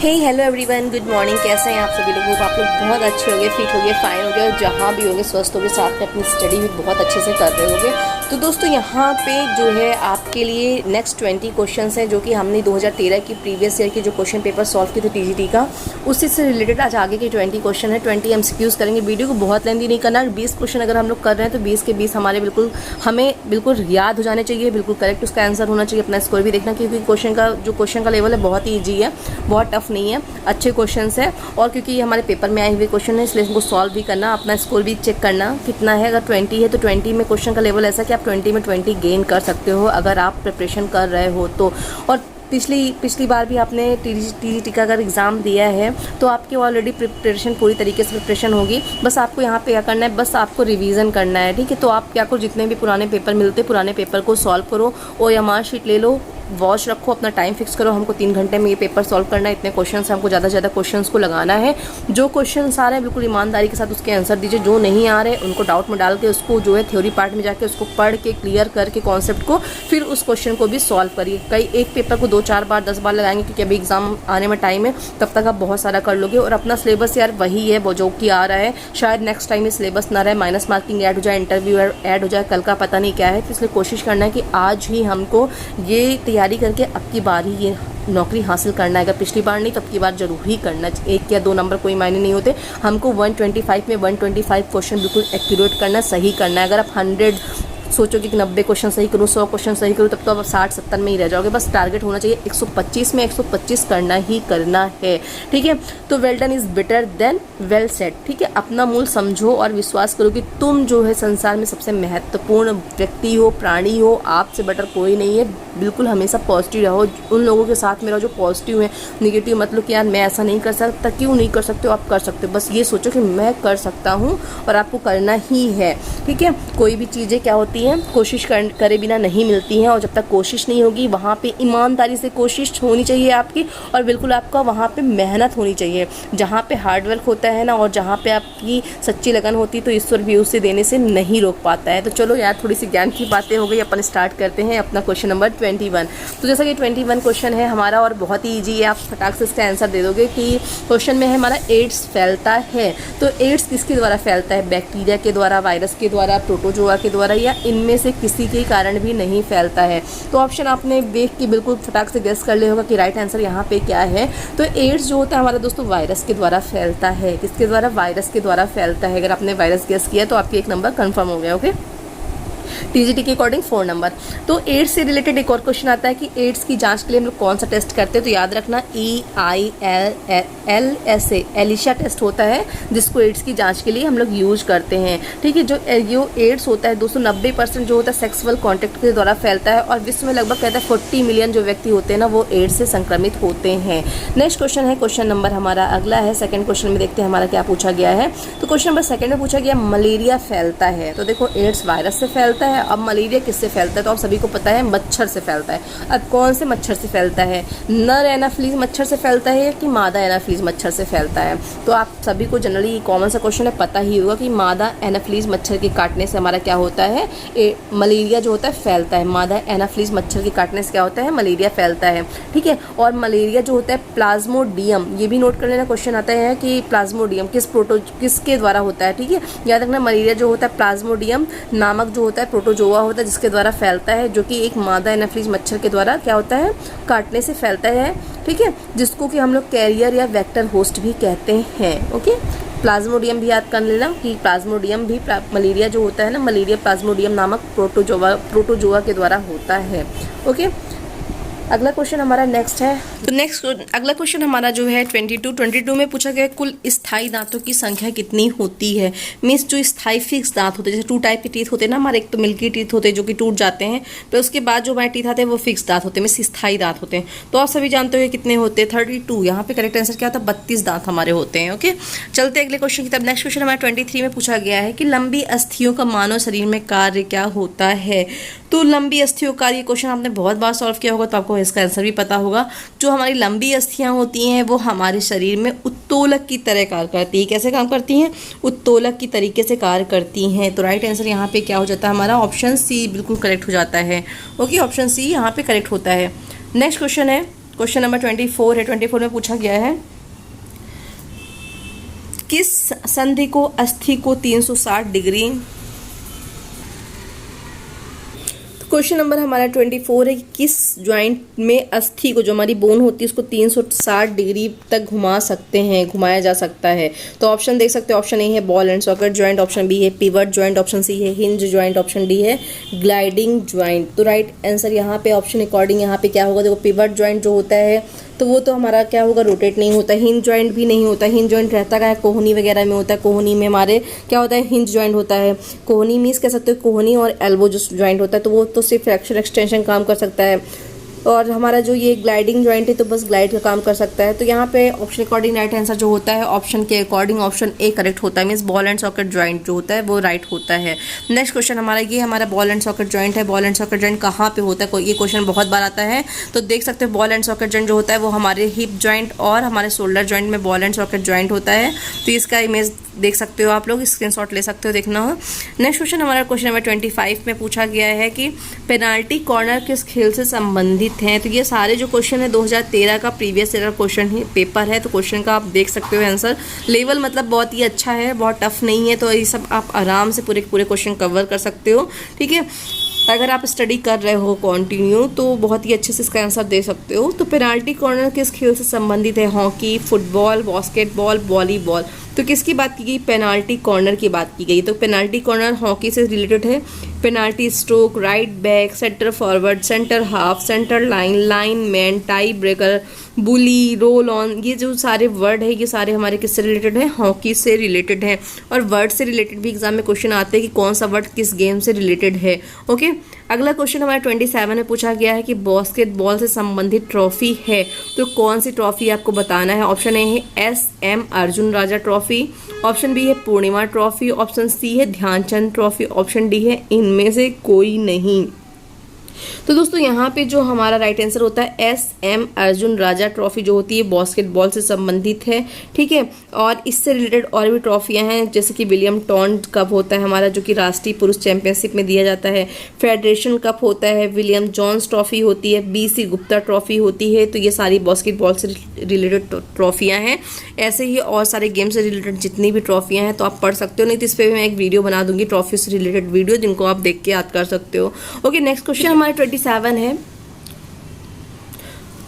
हे hello everyone, good morning. कैसे हैं आप सभी लोग? आप लोग बहुत अच्छे होंगे, फिट होंगे, फाइन होंगे और जहाँ भी होंगे स्वस्थ होंगे, साथ में अपनी स्टडी भी बहुत अच्छे से कर रहे होंगे। तो दोस्तों यहाँ पे जो है आपके लिए नेक्स्ट 20 क्वेश्चंस हैं जो कि हमने 2013 की प्रीवियस ईयर के जो क्वेश्चन पेपर सॉल्व किए थे टीजीटी का, उसी से रिलेटेड आज आगे के 20 क्वेश्चन है। 20 एमसीक्यूज करेंगे। वीडियो को बहुत लेंथी नहीं करना। 20 क्वेश्चन अगर हम लोग कर रहे हैं तो 20 के 20 हमें बिल्कुल याद हो जाने चाहिए, बिल्कुल करेक्ट उसका आंसर होना चाहिए। अपना स्कोर भी देखना, क्योंकि क्वेश्चन का लेवल है बहुत ही ईजी है, बहुत टफ नहीं है, अच्छे क्वेश्चंस है। और क्योंकि ये हमारे पेपर में आए हुए क्वेश्चन है, इसलिए इनको सॉल्व भी करना, अपना स्कोर भी चेक करना कितना है। अगर 20 है तो 20 में क्वेश्चन का लेवल ऐसा कि आप 20 में 20 गेन कर सकते हो अगर आप प्रिपरेशन कर रहे हो तो। और पिछली बार भी आपने टीजीटी का अगर एग्ज़ाम दिया है तो आपकी ऑलरेडी प्रिपरेशन पूरी तरीके से प्रिपरेशन होगी। बस आपको यहाँ पे क्या करना है, बस आपको रिवीजन करना है, ठीक है। तो आप क्या करो, जितने भी पुराने पेपर मिलते, पुराने पेपर को सॉल्व करो, OMR शीट ले लो, वॉच रखो, अपना टाइम फिक्स करो। हमको 3 घंटे में ये पेपर सॉल्व करना है, इतने क्वेश्चन हमको ज़्यादा से ज़्यादा क्वेश्चन को लगाना है। जो क्वेश्चन आ रहे हैं बिल्कुल ईमानदारी के साथ उसके आंसर दीजिए। जो नहीं आ रहे उनको डाउट में डाल के उसको जो है थ्योरी पार्ट में जाके उसको पढ़ के क्लियर करके कॉन्सेप्ट को, फिर उस क्वेश्चन को भी सॉल्व करिए। कई एक पेपर को 2-4 बार 10 बार लगाएंगे, क्योंकि अभी एग्जाम आने में टाइम है, तब तक आप बहुत सारा कर लोगे। और अपना सिलेबस यार वही है वो जो कि आ रहा है, शायद नेक्स्ट टाइम ये सिलेबस ना रहे, माइनस मार्किंग ऐड हो जाए, इंटरव्यू ऐड हो जाए, कल का पता नहीं क्या है। तो इसलिए कोशिश करना है कि आज ही हमको ये तैयारी करके अब की बार ही ये नौकरी हासिल करना है। अगर पिछली बार नहीं तो अब की बार जरूर ही करना। 1 या 2 नंबर कोई मायने नहीं होते। हमको 125 में 125 क्वेश्चन बिल्कुल एक्यूरेट करना, सही करना है। अगर आप 100 सोचोगे कि 90 क्वेश्चन सही करूँ, 100 क्वेश्चन सही करूँ, तब तो आप 60-70 में ही रह जाओगे। बस टारगेट होना चाहिए 125 में 125 करना ही करना है, ठीक है। तो well done is better than well said, ठीक है। अपना मूल समझो और विश्वास करो कि तुम जो है संसार में सबसे महत्वपूर्ण व्यक्ति हो, प्राणी हो, आपसे बेटर कोई नहीं है। बिल्कुल हमेशा पॉजिटिव रहो, उन लोगों के साथ में रहो जो पॉजिटिव है। निगेटिव मतलब कि यार मैं ऐसा नहीं कर सकता, क्यों नहीं कर सकते हो, आप कर सकते हो। बस ये सोचो कि मैं कर सकता हूँ और आपको करना ही है, ठीक है। कोई भी चीज़ें क्या होती हैं, कोशिश करे बिना नहीं मिलती हैं, और जब तक कोशिश नहीं होगी वहाँ पे ईमानदारी से कोशिश होनी चाहिए आपकी, और बिल्कुल आपका वहाँ पे मेहनत होनी चाहिए। जहाँ पे हार्डवर्क होता है ना, और जहाँ पे आपकी सच्ची लगन होती है, तो ईश्वर भी उसे देने से नहीं रोक पाता है। तो चलो यार, थोड़ी सी ज्ञान की बातें हो गई, अपन स्टार्ट करते हैं अपना क्वेश्चन नंबर 21। तो जैसा कि 21 क्वेश्चन है हमारा और बहुत ही ईजी है, आप फटाक से इसका आंसर दे दोगे। कि क्वेश्चन में है हमारा एड्स फैलता है, तो एड्स किसके द्वारा फैलता है? बैक्टीरिया के द्वारा, वायरस के द्वारा, प्रोटोजोआ के द्वारा, या इनमें से किसी के कारण भी नहीं फैलता है? तो ऑप्शन आपने देख के बिल्कुल फटाक से गेस कर लिया होगा कि राइट आंसर यहाँ पे क्या है। तो एड्स जो होता है हमारा दोस्तों वायरस के द्वारा फैलता है। किसके द्वारा? वायरस के द्वारा फैलता है। अगर आपने वायरस गेस किया तो आपकी 1 नंबर कन्फर्म हो गया, ओके। टीजीटी के अकॉर्डिंग 4 नंबर। तो एड्स से रिलेटेड एक और क्वेश्चन आता है कि एड्स की जांच के लिए हम लोग कौन सा टेस्ट करते हैं? तो याद रखना EILSA एलिशा टेस्ट होता है, जिसको एड्स की जांच के लिए हम लोग यूज करते हैं, ठीक है। जो एड्स होता है दोस्तों 90% जो होता है सेक्सुअल कॉन्टैक्ट के द्वारा फैलता है, और विश्व में लगभग कहता है 40 मिलियन जो व्यक्ति होते हैं ना, वो एड्स से संक्रमित होते हैं। नेक्स्ट क्वेश्चन है, क्वेश्चन नंबर हमारा अगला है, सेकंड क्वेश्चन में देखते हैं हमारा क्या पूछा गया है। तो क्वेश्चन नंबर 2 में पूछा गया मलेरिया फैलता है। तो देखो एड्स वायरस से फैलता है, अब मलेरिया किससे फैलता है? तो आप सभी को पता है मच्छर से फैलता है। अब कौन से मच्छर से फैलता है? नर एनाफिलीज मच्छर से फैलता है कि मादा एनाफिलीज मच्छर से फैलता है? तो आप सभी को जनरली कॉमन सा क्वेश्चन है, पता ही होगा कि मादा एनाफिलीज मच्छर के काटने से हमारा क्या होता है, मलेरिया जो होता है फैलता है। मादा एनाफिलीज मच्छर के काटने से क्या होता है? मलेरिया फैलता है, ठीक है। और मलेरिया जो होता है प्लाज्मोडियम, ये भी नोट कर लेना, क्वेश्चन आता है कि प्लाज्मोडियम किसके द्वारा होता है, ठीक है। याद रखना मलेरिया जो होता है प्लाज्मोडियम नामक जो होता है प्रोटोजोआ होता है, जिसके द्वारा फैलता है, जो कि एक मादा एनाफिलीज मच्छर के द्वारा क्या होता है, काटने से फैलता है, ठीक है। जिसको कि हम लोग कैरियर या वेक्टर होस्ट भी कहते हैं, ओके। प्लाज्मोडियम भी याद कर लेना कि प्लाज्मोडियम भी मलेरिया जो होता है ना, मलेरिया प्लाज्मोडियम नामक प्रोटोजोआ के द्वारा होता है, ओके। अगला क्वेश्चन हमारा नेक्स्ट है। तो नेक्स्ट अगला क्वेश्चन हमारा जो है 22 में पूछा गया कुल स्थायी दांतों की संख्या कितनी होती है? मीन्स जो स्थायी फिक्स दांत होते हैं, जैसे 2 टाइप के टीथ होते हैं ना हमारे, एक तो मिल्की टीथ होते हैं जो कि टूट जाते हैं, फिर उसके बाद जो हमारे टीथ आते हैं वो फिक्स दांत होते हैं, मीन्स स्थायी दांत होते हैं। तो आप सभी जानते हो कितने होते हैं? 32। यहाँ पे करेक्ट आंसर क्या होता है? 32 दांत हमारे होते हैं, ओके। चलते अगले क्वेश्चन की तरफ। नेक्स्ट क्वेश्चन हमारा 23 में पूछा गया है कि लंबी अस्थियों का मानव शरीर में कार्य क्या होता है? तो लंबी अस्थियों का ये क्वेश्चन आपने बहुत बार सॉल्व किया होगा, तो आपको इसका आंसर भी पता होगा। जो हमारी लंबी अस्थियां होती हैं वो हमारे शरीर में उत्तोलक की तरह कार्य करती है। कैसे काम करती हैं? उत्तोलक की तरीके से कार्य करती हैं। तो राइट आंसर यहाँ पे क्या हो जाता है हमारा? ऑप्शन सी बिल्कुल करेक्ट हो जाता है, ओके। ऑप्शन सी यहाँ पे करेक्ट होता है। नेक्स्ट क्वेश्चन है क्वेश्चन नंबर 24 है। 24 में पूछा गया है किस संधि को अस्थि को 360 डिग्री। क्वेश्चन नंबर हमारा 24 है कि किस ज्वाइंट में अस्थि को, जो हमारी बोन होती है, उसको 360 डिग्री तक घुमा सकते हैं, घुमाया जा सकता है। तो ऑप्शन देख सकते हो, ऑप्शन ए है ball and socket joint, option B है पिवट ज्वाइंट, ऑप्शन सी है हिंज ज्वाइंट, ऑप्शन डी है ग्लाइडिंग ज्वाइंट। तो राइट आंसर यहाँ पे ऑप्शन अकॉर्डिंग यहाँ पे क्या होगा, देखो पिवट ज्वाइंट जो होता है तो वो तो हमारा क्या होगा, रोटेट नहीं होता। हिंज ज्वाइंट भी नहीं होता, हिंज ज्वाइंट रहता क्या है, कोहनी वगैरह में होता है, कोहनी में हमारे क्या होता है, हिंज ज्वाइंट होता है। कोहनी मीन्स कह सकते हो कोहनी और एल्बो जो ज्वाइंट होता है तो वो तो सिर्फ फ्रैक्चर एक्सटेंशन काम कर सकता है, और हमारा जो ये ग्लाइडिंग ज्वाइंट है तो बस ग्लाइड का काम कर सकता है। तो यहाँ पे ऑप्शन अकॉर्डिंग राइट आंसर जो होता है ऑप्शन के अकॉर्डिंग ऑप्शन ए करेक्ट होता है, means ball and socket joint जो होता है वो राइट होता है। नेक्स्ट क्वेश्चन हमारा ये हमारा बॉल एंड सॉकेट ज्वाइंट है। बॉल एंड सॉकेट ज्वाइंट कहाँ पे होता है, ये क्वेश्चन बहुत बार आता है। तो देख सकते हो बॉल एंड सॉकेट ज्वाइंट जो होता है वो हमारे हिप ज्वाइंट और हमारे शोल्डर ज्वाइंट में बॉल एंड सॉकेट ज्वाइंट होता है। तो इसका इमेज देख सकते हो, आप लोग स्क्रीनशॉट ले सकते हो, देखना हो। नेक्स्ट क्वेश्चन हमारा क्वेश्चन नंबर 25 में पूछा गया है कि पेनाल्टी कॉर्नर किस खेल से संबंधित हैं। तो ये सारे जो क्वेश्चन है 2013 का प्रीवियस ईयर क्वेश्चन ही पेपर है, तो क्वेश्चन का आप देख सकते हो आंसर। लेवल मतलब बहुत ही अच्छा है, बहुत टफ नहीं है, तो ये सब आप आराम से पूरे पूरे क्वेश्चन कवर कर सकते हो, ठीक है। अगर आप स्टडी कर रहे हो कंटिन्यू तो बहुत ही अच्छे से इसका आंसर दे सकते हो। तो पेनाल्टी कॉर्नर किस खेल से संबंधित है, हॉकी, फुटबॉल, बास्केटबॉल, वॉलीबॉल। तो किसकी बात की गई, पेनाल्टी कॉर्नर की बात की गई। तो पेनाल्टी कॉर्नर हॉकी से रिलेटेड है। Penalty stroke, right back, centre forward, centre half, centre line, line man, tie breaker, bully, roll on, ये जो सारे वर्ड है ये सारे हमारे किससे रिलेटेड है, हॉकी से रिलेटेड है। और वर्ड से रिलेटेड भी एग्जाम में क्वेश्चन आते हैं कि कौन सा वर्ड किस गेम से रिलेटेड है, ओके। अगला क्वेश्चन हमारा 27 में पूछा गया है कि बास्केटबॉल से संबंधित ट्रॉफी है, तो कौन सी ट्रॉफी आपको बताना है। ऑप्शन ए है SM अर्जुन राजा ट्रॉफी, ऑप्शन बी है पूर्णिमा ट्रॉफी, ऑप्शन सी है ध्यानचंद ट्रॉफी, ऑप्शन डी है इनमें से कोई नहीं। तो दोस्तों यहाँ पे जो हमारा राइट आंसर होता है SM अर्जुन राजा ट्रॉफी जो होती है बास्केटबॉल से संबंधित है, ठीक है। और इससे रिलेटेड और भी ट्रॉफियाँ हैं, जैसे कि विलियम टॉन्ट कप होता है हमारा जो कि राष्ट्रीय पुरुष चैंपियनशिप में दिया जाता है, फेडरेशन कप होता है, विलियम जॉन्स ट्रॉफी होती है, BC गुप्ता ट्रॉफी होती है। तो ये सारी बास्केटबॉल से रिलेटेड ट्रॉफियाँ हैं। ऐसे ही और सारे गेम से रिलेटेड जितनी भी ट्रॉफियाँ हैं तो आप पढ़ सकते हो, नहीं तो इस पर भी मैं एक वीडियो बना दूंगी ट्रॉफी से रिलेटेड वीडियो, जिनको आप देख के याद कर सकते हो, ओके। नेक्स्ट क्वेश्चन हमारा 27 है।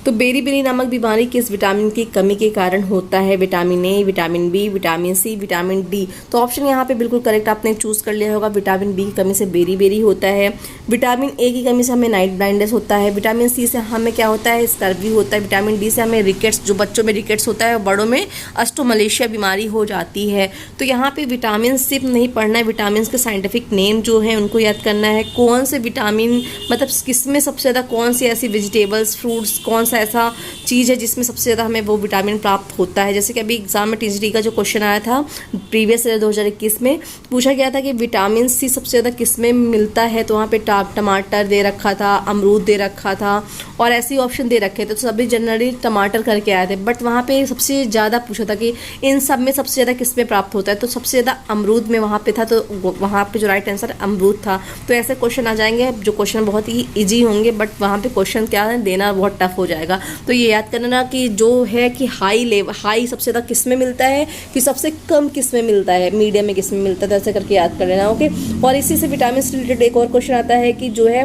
तो बेरी-बेरी नामक बीमारी किस विटामिन की कमी के कारण होता है, vitamin A, vitamin B, vitamin C, vitamin D. तो ऑप्शन यहाँ पे बिल्कुल करेक्ट आपने चूज कर लिया होगा, विटामिन बी की कमी से बेरी-बेरी होता है, विटामिन ए की कमी से हमें नाइट ब्लाइंडनेस होता है, विटामिन सी से हमें क्या होता है, स्कर्वी होता है, विटामिन डी से हमें रिकेट्स, जो बच्चों में रिकेट्स होता है और बड़ों में अस्टोमलेशिया बीमारी हो जाती है। तो यहाँ पे विटामिन सिर्फ नहीं पढ़ना है, विटामिन के साइंटिफिक नेम जो है उनको याद करना है, कौन से विटामिन मतलब किसमें सबसे ज़्यादा, कौन सी ऐसी वेजिटेबल्स, फ्रूट्स, कौन ऐसा चीज़ है जिसमें सबसे ज़्यादा हमें वो विटामिन प्राप्त होता है। जैसे कि अभी एग्जाम में TGT का जो क्वेश्चन आया था प्रीवियस ईयर 2021 में पूछा गया था कि विटामिन सी सबसे ज़्यादा किस में मिलता है, तो वहाँ पे टमाटर दे रखा था, अमरूद दे रखा था और ऐसे ही ऑप्शन दे रखे थे। तो सभी जनरली टमाटर करके आए थे, बट वहाँ पे सबसे ज़्यादा पूछा था कि इन सब में सबसे ज़्यादा किस में प्राप्त होता है, तो सबसे ज़्यादा अमरूद में वहाँ पे था। तो वहाँ पे जो राइट आंसर अमरूद था। तो ऐसे क्वेश्चन आ जाएंगे जो क्वेश्चन बहुत ही ईजी होंगे, बट वहाँ पे क्वेश्चन क्या है देना बहुत टफ हो जाएगा। तो ये याद करना कि जो है कि हाई सबसे ज़्यादा किस में मिलता है, फिर सबसे कम किस में मिलता है, मीडियम में किस में मिलता है, तो ऐसे करके याद कर लेना, ओके। और इसी से विटामिन से रिलेटेड एक और क्वेश्चन आता है कि जो है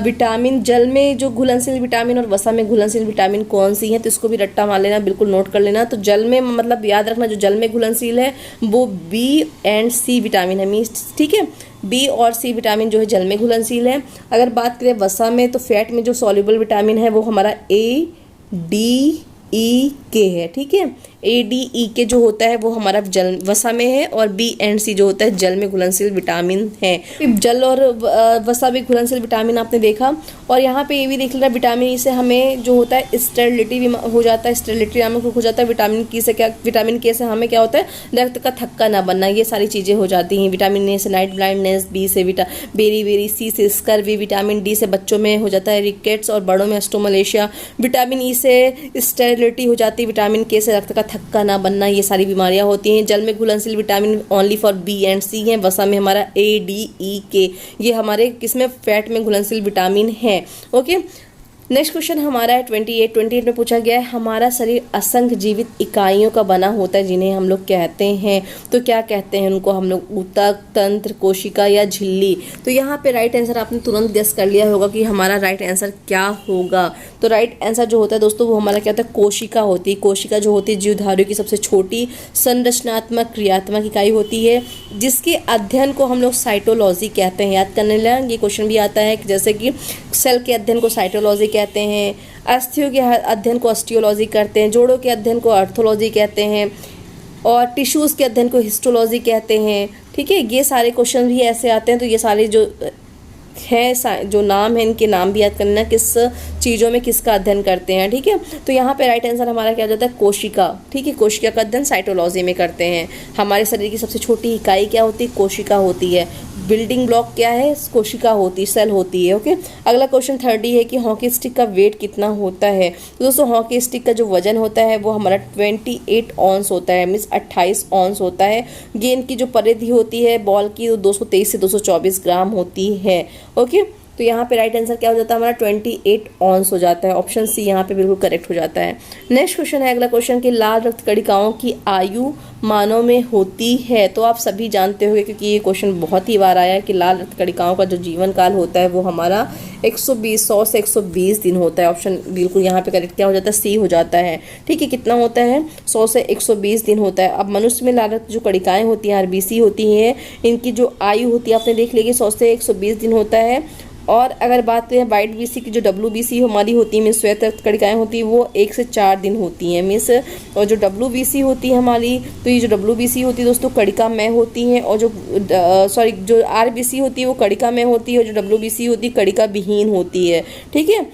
विटामिन जल में जो घुलनशील विटामिन और वसा में घुलनशील विटामिन कौन सी है, तो इसको भी रट्टा मार लेना, बिल्कुल नोट कर लेना। तो जल में मतलब याद रखना जो जल में घुलनशील है वो B and C विटामिन है, मीन्स ठीक है, B और C विटामिन जो है जल में घुलनशील है। अगर बात करें वसा में तो फैट में जो सॉल्युबल विटामिन है वो हमारा ADEK है, ठीक है। ADEK जो होता है वो हमारा जल वसा में है और B and C जो होता है जल में घुलनशील विटामिन है। जल और वसा में घुलनशील विटामिन आपने देखा। और यहाँ पे ये भी देख लेना विटामिन ई से हमें जो होता है स्टेरिलिटी हो जाता है, स्टेरिलिटी नामक रोग हो जाता है। विटामिन के से हमें क्या होता है, रक्त का थक्का ना बनना, ये सारी चीज़ें हो जाती हैं। विटामिन ए से नाइट ब्लाइंडनेस, B से बेरी, C से स्कर्वी, विटामिन डी से बच्चों में हो जाता है रिकेट्स और बड़ों में अस्टोमलेशिया, विटामिन ई से स्टेरिलिटी हो जाती है, विटामिन के से रक्त का थक्का ना बनना, ये सारी बीमारियां होती हैं। जल में घुलनशील vitamin only for B and C है, वसा में हमारा ADEK, ये हमारे किसमें फैट में घुलनशील विटामिन है, ओके। नेक्स्ट क्वेश्चन हमारा है 28 में पूछा गया है हमारा शरीर असंख्य जीवित इकाइयों का बना होता है जिन्हें हम लोग कहते हैं, तो क्या कहते हैं उनको हम लोग? ऊतक, तंत्र, कोशिका या झिल्ली? तो यहाँ पे राइट आंसर आपने तुरंत गेस कर लिया होगा कि हमारा राइट आंसर क्या होगा। तो राइट आंसर जो होता है दोस्तों वो हमारा क्या होता है? कोशिका होती है। कोशिका जो होती है जीवधारियों की सबसे छोटी संरचनात्मक क्रियात्मक इकाई होती है, जिसके अध्ययन को हम लोग साइटोलॉजी कहते हैं। याद करने लगे, ये क्वेश्चन भी आता है जैसे कि सेल के अध्ययन को साइटोलॉजी कहते हैं, अस्थियों के अध्ययन को ऑस्टियोलॉजी करते हैं, जोड़ों के अध्ययन को आर्थोलॉजी कहते हैं और टिश्यूज़ के अध्ययन को हिस्टोलॉजी कहते हैं। ठीक है, ये सारे क्वेश्चन भी ऐसे आते हैं। तो ये सारे जो है जो नाम है इनके नाम भी याद करना, किस चीज़ों में किसका अध्ययन करते हैं। ठीक है, तो यहाँ पे राइट आंसर हमारा क्या हो जाता है? कोशिका। ठीक है, कोशिका का अध्ययन साइटोलॉजी में करते हैं। हमारे शरीर की सबसे छोटी इकाई क्या होती है? कोशिका होती है। बिल्डिंग ब्लॉक क्या है? कोशिका होती, सेल होती है। ओके, अगला क्वेश्चन 30 है कि हॉकी स्टिक का वेट कितना होता है? तो दोस्तों हॉकी स्टिक का जो वजन होता है वो हमारा 28 ऑन्स होता है, मीन्स 28 ऑन्स होता है। गेंद की जो परिधि होती है बॉल की वो 223 से 224 ग्राम होती है। ओके, तो यहाँ पे राइट आंसर क्या हो जाता है हमारा? 28 ऑन्स हो जाता है। ऑप्शन सी यहाँ पे बिल्कुल करेक्ट हो जाता है। नेक्स्ट क्वेश्चन है, अगला क्वेश्चन कि लाल रक्त कणिकाओं की आयु मानव में होती है? तो आप सभी जानते होंगे क्योंकि ये क्वेश्चन बहुत ही बार आया है कि लाल रक्त कणिकाओं का जो जीवन काल होता है वो हमारा 100 से 120 दिन होता है। ऑप्शन बिल्कुल यहाँ पे करेक्ट क्या हो जाता है? सी हो जाता है। ठीक है, कितना होता है? 100 से 120 दिन होता है। अब मनुष्य में लाल रक्त जो कणिकाएं होती हैं, आरबीसी होती हैं, इनकी जो आयु होती है आपने देख ली 100 से 120 दिन होता है। और अगर बात करें वाइट बीसी की, जो WBC हमारी होती है मीन्स श्वेत रक्त कणिकाएं होती है, वो 1 से 4 दिन होती हैं मीन्स। और जो WBC होती है हमारी, तो ये जो WBC होती है दोस्तों कणिका में होती हैं, और जो जो RBC होती है वो कणिका में होती है, और जो WBC होती है कणिका विहीन होती है। ठीक है,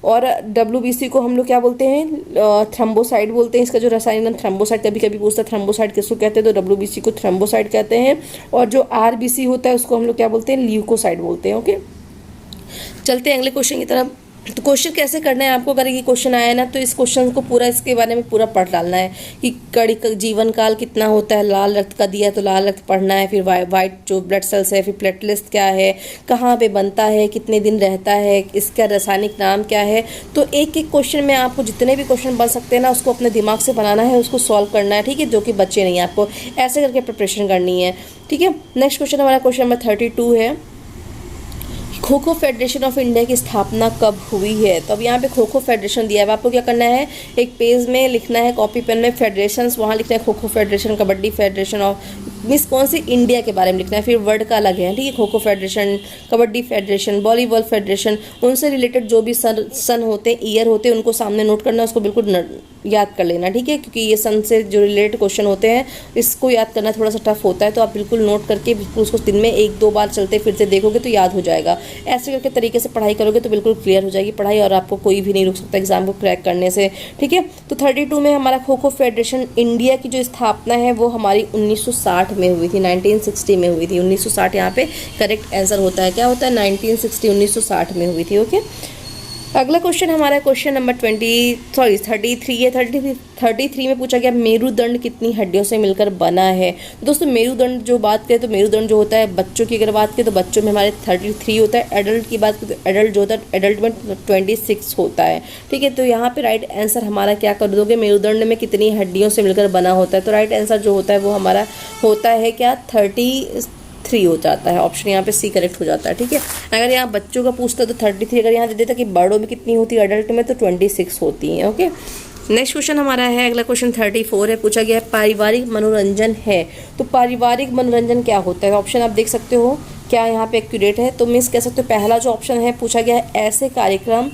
और WBC को हम लोग क्या बोलते हैं? थ्रम्बोसाइड बोलते हैं। इसका जो रासायनिक नाम थ्रम्बोसाइड, कभी कभी पूछता है थ्रम्बोसाइड किसको कहते हैं, तो WBC को थ्रम्बोसाइड कहते हैं। और जो RBC होता है उसको हम लोग क्या बोलते हैं? ल्यूकोसाइड बोलते हैं। ओके, चलते हैं अगले क्वेश्चन की तरफ। तो क्वेश्चन कैसे करना है आपको? अगर ये क्वेश्चन आया ना तो इस क्वेश्चन को पूरा इसके बारे में पूरा पढ़ डालना है कि कड़ी का जीवन काल कितना होता है। लाल रक्त का दिया तो लाल रक्त पढ़ना है, फिर वाइट जो ब्लड सेल्स है, फिर प्लेटलेट्स क्या है, कहाँ पे बनता है, कितने दिन रहता है, इसका रासायनिक नाम क्या है। तो एक एक क्वेश्चन में आपको जितने भी क्वेश्चन बन सकते हैं ना उसको अपने दिमाग से बनाना है, उसको सॉल्व करना है। ठीक है, जो कि बच्चे नहीं है, आपको ऐसे करके प्रिपरेशन करनी है। ठीक है, नेक्स्ट क्वेश्चन हमारा क्वेश्चन नंबर 32 है, kho kho federation of India की स्थापना कब हुई है? तो अब यहाँ पे खो खो फेडरेशन दिया है। आपको क्या करना है? एक पेज में लिखना है, कॉपी पेन में फेडरेशंस, वहाँ लिखना है kho kho federation, kabaddi federation of, means कौन सी इंडिया के बारे में लिखना है, फिर वर्ड का अलग है। ठीक है, kho kho federation, kabaddi federation, volleyball federation, उनसे रिलेटेड जो भी सन होते हैं, ईयर होते हैं, उनको सामने नोट करना, उसको बिल्कुल याद कर लेना। ठीक है, क्योंकि ये सन से जो रिलेटेड क्वेश्चन होते हैं इसको याद करना थोड़ा सा टफ होता है, तो आप बिल्कुल नोट करके उसको दिन में 1-2 बार चलते फिरते देखोगे तो याद हो जाएगा। ऐसे करके तरीके से पढ़ाई करोगे तो बिल्कुल क्लियर हो जाएगी पढ़ाई, और आपको कोई भी नहीं रोक सकता एग्जाम को क्रैक करने से। ठीक है, तो 32 में हमारा खो खो फेडरेशन इंडिया की जो स्थापना है वो हमारी 1960 में हुई थी, 1960 में हुई थी। 1960 यहाँ पे करेक्ट आंसर होता है। क्या होता है? 1960 में हुई थी। ओके, अगला क्वेश्चन हमारा क्वेश्चन नंबर 33 है। 33 में पूछा गया मेरुदंड कितनी हड्डियों से मिलकर बना है? दोस्तों मेरुदंड जो बात करें तो मेरुदंड जो होता है बच्चों की अगर बात करें तो बच्चों में हमारे 33 होता है। एडल्ट की बात करें तो एडल्ट जो होता है एडल्ट में 26 होता है। ठीक है, तो यहाँ पे राइट आंसर हमारा क्या कर दोगे? मेरुदंड में कितनी हड्डियों से मिलकर बना होता है? तो राइट आंसर जो होता है वो हमारा होता है क्या? 33 हो जाता है। ऑप्शन यहाँ पे सी करेक्ट हो जाता है। ठीक है, अगर यहाँ बच्चों का पूछता तो 33, अगर यहाँ दे देता कि बड़ों में कितनी होती है एडल्ट में तो 26 होती हैं। ओके, नेक्स्ट क्वेश्चन हमारा है, अगला क्वेश्चन 34 है। पूछा गया है पारिवारिक मनोरंजन है, तो पारिवारिक मनोरंजन क्या होता है? ऑप्शन आप देख सकते हो क्या यहाँ पे एक्यूरेट है, तो मिस कह सकते हो पहला जो ऑप्शन है पूछा गया है ऐसे कार्यक्रम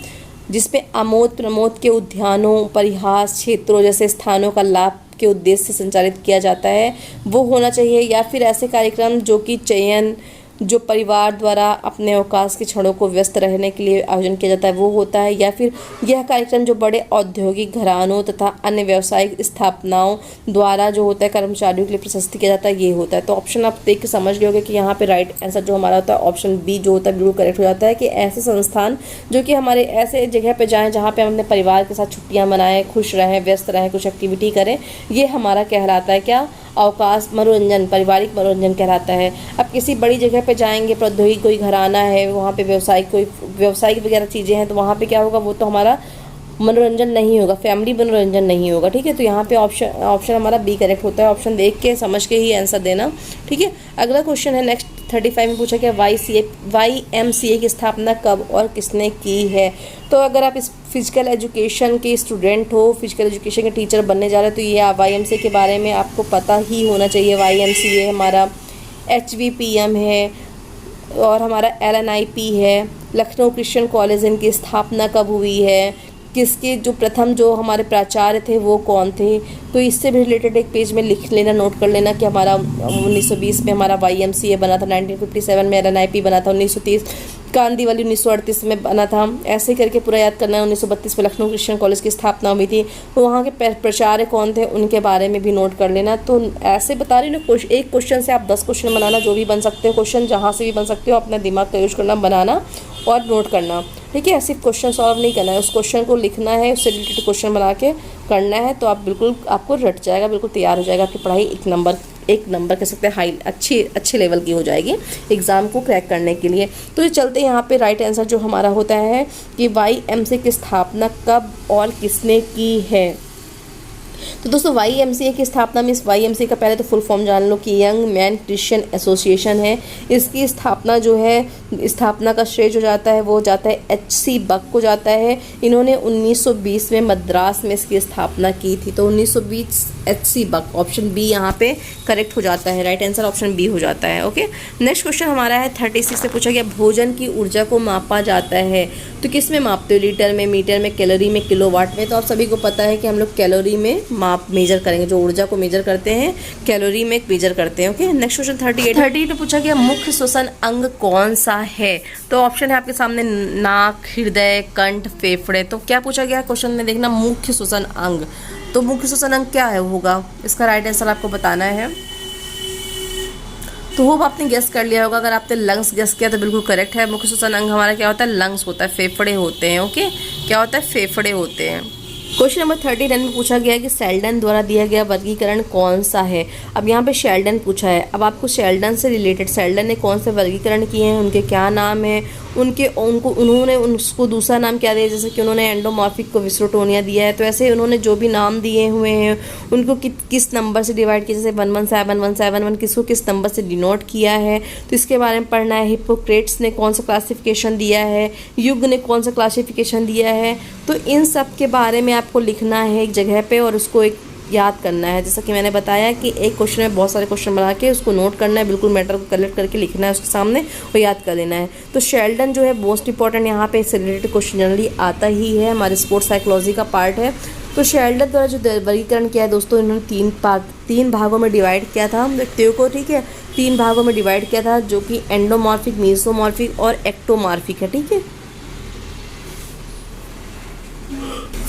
जिसपे आमोद प्रमोद के उद्यानों, परिहास क्षेत्रों जैसे स्थानों का लाभ के उद्देश्य से संचालित किया जाता है वो होना चाहिए, या फिर ऐसे कार्यक्रम जो कि चयन जो परिवार द्वारा अपने अवकाश के क्षणों को व्यस्त रहने के लिए आयोजन किया जाता है वो होता है, या फिर यह कार्यक्रम जो बड़े औद्योगिक घरानों तथा अन्य व्यावसायिक स्थापनाओं द्वारा जो होता है कर्मचारियों के लिए प्रशस्त किया जाता है ये होता है। तो ऑप्शन आप देख के समझ लोगे कि यहाँ पे राइट आंसर जो हमारा होता है ऑप्शन बी जो होता है बिल्कुल करेक्ट हो जाता है कि ऐसे संस्थान जो कि हमारे ऐसे जगह पे जाएँ जहाँ पे हम अपने परिवार के साथ छुट्टियाँ मनाएं, खुश रहें, व्यस्त रहें, कुछ एक्टिविटी करें, ये हमारा कहलाता है क्या? अवकाश मनोरंजन, पारिवारिक मनोरंजन कहलाता है। अब किसी बड़ी जगह पे पे जाएंगे, प्रौद्योगिकी कोई घराना है, वहाँ पे व्यवसायिक वगैरह चीज़ें हैं, तो वहाँ पे क्या होगा, वो तो हमारा मनोरंजन नहीं होगा, फैमिली मनोरंजन नहीं होगा। ठीक है, तो यहाँ पे ऑप्शन हमारा बी करेक्ट होता है। ऑप्शन देख के समझ के ही आंसर देना। ठीक है, अगला क्वेश्चन है नेक्स्ट 35 में पूछा गया YMCA की स्थापना कब और किसने की है। तो अगर आप इस फिजिकल एजुकेशन के स्टूडेंट हो, फिजिकल एजुकेशन के टीचर बनने जा रहे हो, तो ये YMCA के बारे में आपको पता ही होना चाहिए। YMCA हमारा HVPM है और हमारा LNIP है। लखनऊ क्रिश्चियन कॉलेज इनकी स्थापना कब हुई है, किसके जो प्रथम जो हमारे प्राचार्य थे वो कौन थे। तो इससे भी रिलेटेड एक पेज में लिख लेना, नोट कर लेना कि हमारा 1920 में हमारा YMCA बना था, 1957 में LNIP बना था, 1930 कांदीवली 1938 में बना था। ऐसे करके पूरा याद करना है। 1932 में लखनऊ क्रिश्चियन कॉलेज की स्थापना हुई थी, तो वहाँ के प्राचार्य कौन थे उनके बारे में भी नोट कर लेना। तो ऐसे बता रही ना, एक क्वेश्चन से आप 10 क्वेश्चन बनाना, जो भी बन सकते हो क्वेश्चन, जहाँ से भी बन सकते हो, अपना दिमाग का यूज करना, बनाना और नोट करना। ठीक है, सिर्फ क्वेश्चन सॉल्व नहीं करना है, उस क्वेश्चन को लिखना है, उससे रिलेटेड क्वेश्चन बना के करना है, तो आप बिल्कुल आपको रट जाएगा, बिल्कुल तैयार हो जाएगा। आपकी पढ़ाई एक नंबर कह सकते हैं हाई अच्छे लेवल की हो जाएगी एग्ज़ाम को क्रैक करने के लिए। तो ये चलते यहाँ पे राइट आंसर जो हमारा होता है कि YMCA की स्थापना कब और किसने की है। तो दोस्तों YMCA की स्थापना में, इस YMCA का पहले तो फुल फॉर्म जान लो कि यंग मैन क्रिश्चियन एसोसिएशन है। इसकी स्थापना जो है, स्थापना का श्रेय जो जाता है वो जाता है HC बक को जाता है। इन्होंने 1920 में मद्रास में इसकी स्थापना की थी। तो 1920 HC बक, ऑप्शन बी यहाँ पे करेक्ट हो जाता है। राइट आंसर ऑप्शन बी हो जाता है। ओके, नेक्स्ट क्वेश्चन हमारा है 36 से पूछा गया भोजन की ऊर्जा को मापा जाता है तो किस में मापते हो, लीटर में, मीटर में, कैलोरी में, किलोवाट में। तो आप सभी को पता है कि हम लोग कैलोरी में मेजर करेंगे, जो ऊर्जा को मेजर करते हैं कैलोरी में मेजर करते हैं। ओके, नेक्स्ट क्वेश्चन 38 में पूछा गया मुख्य श्वसन अंग कौन सा है। तो ऑप्शन है आपके सामने नाक, हृदय, कंठ, फेफड़े। तो क्या पूछा गया क्वेश्चन में, देखना मुख्य श्वसन अंग। तो मुख्य श्वसन अंग क्या है होगा, इसका राइट आंसर आपको बताना है। तो होप आपने गेस कर लिया होगा। अगर आपने लंग्स गेस किया तो बिल्कुल करेक्ट है। मुख्य श्वसन अंग हमारा क्या होता है, लंग्स होता है, फेफड़े होते हैं। ओके, क्या होता है, फेफड़े होते हैं। क्वेश्चन नंबर 39 में पूछा गया कि शेल्डन द्वारा दिया गया वर्गीकरण कौन सा है। अब यहाँ पे शेल्डन पूछा है। अब आपको शेल्डन से रिलेटेड, शेल्डन ने कौन से वर्गीकरण किए हैं, उनके क्या नाम है, उन्होंने उसको दूसरा नाम क्या दिया। जैसे कि उन्होंने एंडोमॉर्फिक को विस्रोटोनिया दिया है, तो ऐसे उन्होंने जो भी नाम दिए हुए हैं उनको किस नंबर से डिवाइड किया, जैसे 117 171 किसको किस नंबर से डिनोट किया है, तो इसके बारे में पढ़ना है। हिप्पोक्रेट्स ने कौन सा क्लासिफिकेशन दिया है, युग ने कौन सा क्लासिफिकेशन दिया है, तो इन सब के बारे में आपको लिखना है एक जगह पे और उसको एक याद करना है। जैसा कि मैंने बताया कि एक क्वेश्चन में बहुत सारे क्वेश्चन बना के उसको नोट करना है, बिल्कुल मैटर को कलेक्ट करके लिखना है उसके सामने और याद कर लेना है। तो शेल्डन जो है मोस्ट इंपॉर्टेंट, यहाँ पे इससे रिलेटेड क्वेश्चन जनरली आता ही है, हमारे स्पोर्ट्स साइकोलॉजी का पार्ट है। तो शेल्डन द्वारा जो वर्गीकरण किया है दोस्तों, इन्होंने तीन भागों में डिवाइड किया था व्यक्तियों को। ठीक है, 3 भागों में डिवाइड किया था, जो कि एंडोमॉर्फिक, मेसोमॉर्फिक और एक्टोमॉर्फिक है। ठीक है,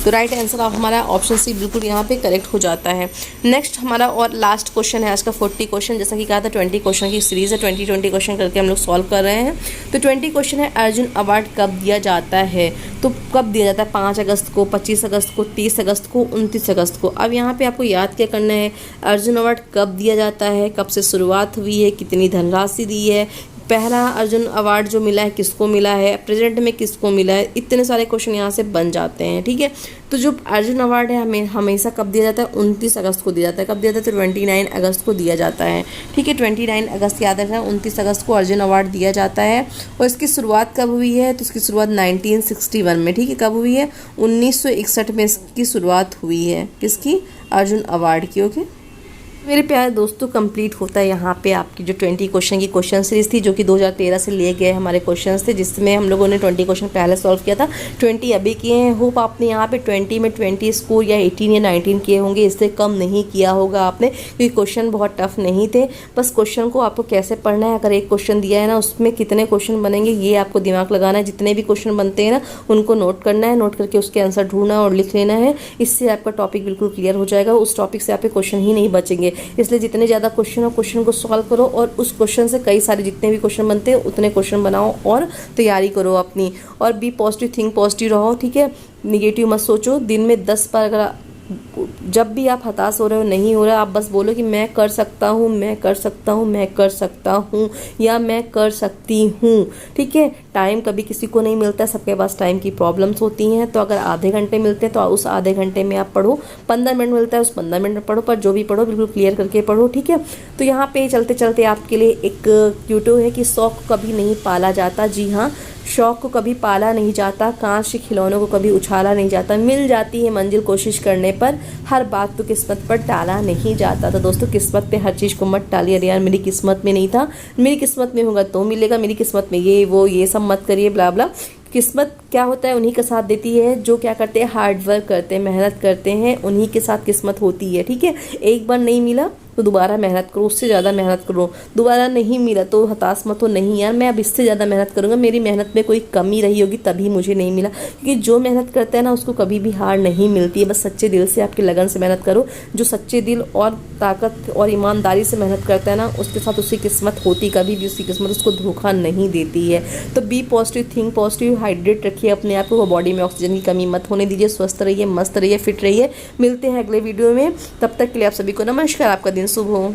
तो राइट आंसर हमारा ऑप्शन सी बिल्कुल यहाँ पे करेक्ट हो जाता है। नेक्स्ट हमारा और लास्ट क्वेश्चन है आज का 40 क्वेश्चन। जैसा कि कहा था 20 क्वेश्चन की सीरीज है, 20 क्वेश्चन करके हम लोग सॉल्व कर रहे हैं। तो 20 क्वेश्चन है अर्जुन अवार्ड कब दिया जाता है। तो कब दिया जाता है, 5 अगस्त को, 25 अगस्त को, 30 अगस्त को, 29 अगस्त को। अब यहाँ पे आपको याद क्या करना है, अर्जुन अवार्ड कब दिया जाता है, कब से शुरुआत हुई है, कितनी धनराशि दी है, पहला अर्जुन अवार्ड जो मिला है किसको मिला है, प्रेजेंट में किसको मिला है, इतने सारे क्वेश्चन यहाँ से बन जाते हैं। ठीक है, तो जो अर्जुन अवार्ड है हमें हमेशा कब दिया जाता है, 29 अगस्त को दिया जाता है। कब दिया जाता है, तो 29 अगस्त को दिया जाता है। ठीक है, 29 अगस्त याद रखना, 29 अगस्त को अर्जुन अवार्ड दिया जाता है। और इसकी शुरुआत कब हुई है, तो इसकी शुरुआत 1961 में। ठीक है, कब हुई है, 1961 में इसकी शुरुआत हुई है, किसकी, अर्जुन अवार्ड की। ओके मेरे प्यारे दोस्तों, कंप्लीट होता है यहाँ पे आपकी जो 20 क्वेश्चन की क्वेश्चन सीरीज थी, जो कि 2013 से लिए गए हमारे क्वेश्चंस थे, जिसमें हम लोगों ने 20 क्वेश्चन पहले सॉल्व किया था, 20 अभी किए हैं। होप आपने यहाँ पे 20 में 20 स्कोर या 18 या 19 किए होंगे, इससे कम नहीं किया होगा आपने, क्योंकि क्वेश्चन बहुत टफ नहीं थे। बस क्वेश्चन को आपको कैसे पढ़ना है, अगर एक क्वेश्चन दिया है ना, उसमें कितने क्वेश्चन बनेंगे ये आपको दिमाग लगाना है। जितने भी क्वेश्चन बनते हैं ना, उनको नोट करना है, नोट करके उसके आंसर ढूंढना और लिख लेना है। इससे आपका टॉपिक बिल्कुल क्लियर हो जाएगा, उस टॉपिक से आपके क्वेश्चन ही नहीं बचेंगे। इसलिए जितने ज़्यादा क्वेश्चन हो, क्वेश्चन को सॉल्व करो और उस क्वेश्चन से कई सारे जितने भी क्वेश्चन बनते हैं उतने क्वेश्चन बनाओ और तैयारी करो अपनी। और बी पॉजिटिव, थिंक पॉजिटिव रहो। ठीक है, निगेटिव मत सोचो। दिन में 10 बार अगर जब भी आप हताश हो रहे हो, नहीं हो रहा, आप बस बोलो कि मैं कर सकता हूँ, मैं कर सकता हूँ, मैं कर सकता हूँ, या मैं कर सकती हूँ। ठीक है, टाइम कभी किसी को नहीं मिलता, सबके पास टाइम की प्रॉब्लम्स होती हैं। तो अगर आधे घंटे मिलते हैं तो उस आधे घंटे में आप पढ़ो, 15 मिनट मिलता है उस 15 मिनट में पढ़ो, पर जो भी पढ़ो बिल्कुल क्लियर करके पढ़ो। ठीक है, तो यहाँ पे चलते चलते आपके लिए एक क्यूटो है कि शौक कभी नहीं पाला जाता। जी हाँ, शौक को कभी पाला नहीं जाता, कांच के खिलौनों को कभी उछाला नहीं जाता, मिल जाती है मंजिल कोशिश करने पर, हर बात तो किस्मत पर टाला नहीं जाता। तो दोस्तों, किस्मत पे हर चीज़ को मत टालिए। अरे यार, मेरी किस्मत में नहीं था, मेरी किस्मत में होगा तो मिलेगा, मेरी किस्मत में ये वो ये सब मत करिए, ब्ला ब्ला। किस्मत क्या होता है, उन्हीं का साथ देती है जो क्या करते हैं, हार्ड वर्क करते हैं, मेहनत करते हैं, उन्हीं के साथ किस्मत होती है। ठीक है, एक बार नहीं मिला तो दोबारा मेहनत करो, उससे ज़्यादा मेहनत करो। दोबारा नहीं मिला तो हताश मत हो, नहीं यार मैं अब इससे ज़्यादा मेहनत करूँगा, मेरी मेहनत में कोई कमी रही होगी तभी मुझे नहीं मिला। क्योंकि जो मेहनत करता है ना, उसको कभी भी हार नहीं मिलती है। बस सच्चे दिल से, आपकी लगन से मेहनत करो। जो सच्चे दिल और ताकत और ईमानदारी से मेहनत करता है ना, उसके साथ उसकी किस्मत होती, कभी भी उसकी किस्मत उसको धोखा नहीं देती है। तो be positive, think positive, hydrate रखिए अपने आप को, बॉडी में ऑक्सीजन की कमी मत होने दीजिए, स्वस्थ रहिए, मस्त रहिए, फिट रहिए। मिलते हैं अगले वीडियो में, तब तक के लिए आप सभी को नमस्कार, आपका दिन शुभ हो।